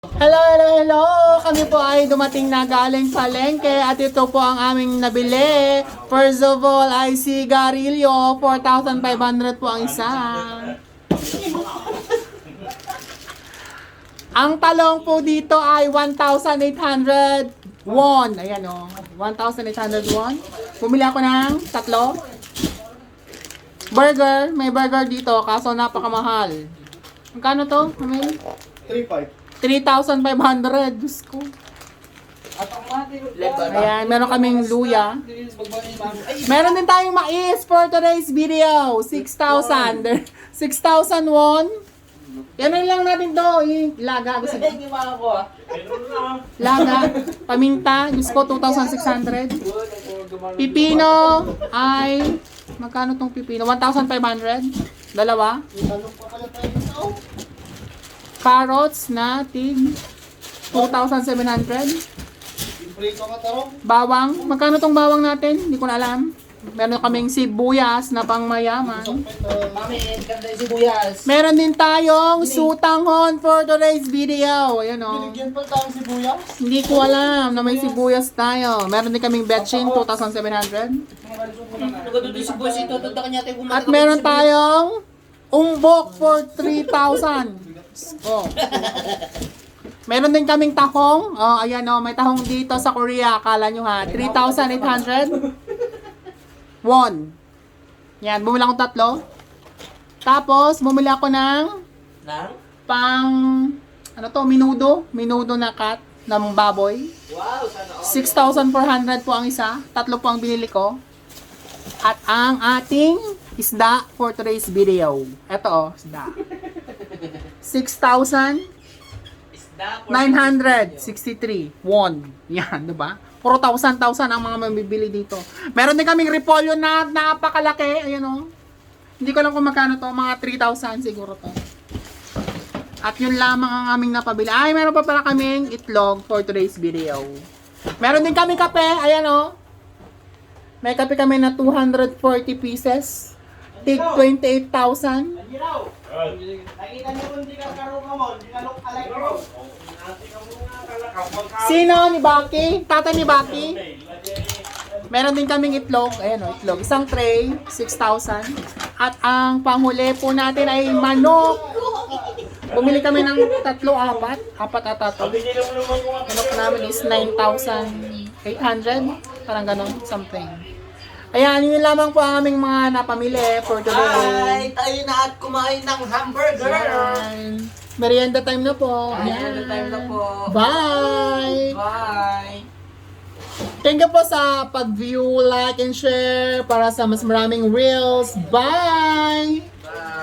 Hello, hello, hello! Kami po ay dumating na galing palengke at ito po ang aming nabili. First of all ay sigarilyo, 4,500 po ang isa. Ang talong po dito ay 1,800 won. Ayan o, 1,800 won. Bumili ako ng tatlo. Burger, may burger dito kaso napakamahal. Magkano to? 3,500. Diyos ko. Ayan, meron kaming luya. Meron din tayong mais for today's video. 6,000. 6,000 won. Yan lang natin to. Laga. Gusto ko. Laga. Paminta. Diyos ko, 2,600. Pipino ay... Magkano tong pipino? 1,500. Dalawa. Carrots na tig 2,700. Bawang. Magkano tong bawang natin? Hindi ko na alam. Meron kaming sibuyas na pang mayaman. Meron din tayong sutanghon for today's video. Ayan o. Binigyan pa tayong sibuyas? Hindi ko alam na may sibuyas tayo. Meron din kaming betchin, 2,700. At meron tayong umbok for 3,000. Oh. Meron din kaming tahong. Oh, ayan oh, may tahong dito sa Korea. Akala nyo ha, 3,800 won. Yan, bumili akong tatlo. Tapos, bumili ako ng pang, ano to, minudo. Minudo na cut ng baboy. Wow, sana 6,400 po ang isa. Tatlo po ang binili ko. At ang ating isda for today's video. Ito oh, isda. 6,963 won. Yan, diba? Puro 1,000 ang mga mabibili dito. Meron din kaming repolyo na napakalaki. Ayan o. Hindi ko alam kung magkano to. Mga 3,000 siguro to. At yun lamang ang aming napabili. Ay, meron pa pala kaming itlog for today's video. Meron din kaming kape. Ayan o. May kape kami na 240 pieces. Tig 28,000. nakita niyo kung di ka karo ka mo, di ka look alike mo. Sino ni Baki? Tata ni Baki? Meron din kaming itlog. Ayan o, itlog. Isang tray, 6,000. At ang panghuli po natin ay manok. Bumili kami ng tatlo, apat. Apat at tatlo. Manok namin is 9,800. Parang ganon, something. Ayan, yun lamang po ang aming mga napamili for today. Ay, tayo na at kumain ng hamburger. Ayan. Merienda time na po. Ayan, time na po. Bye! Bye! Thank you po sa pag-view, like, and share para sa mas maraming reels. Bye!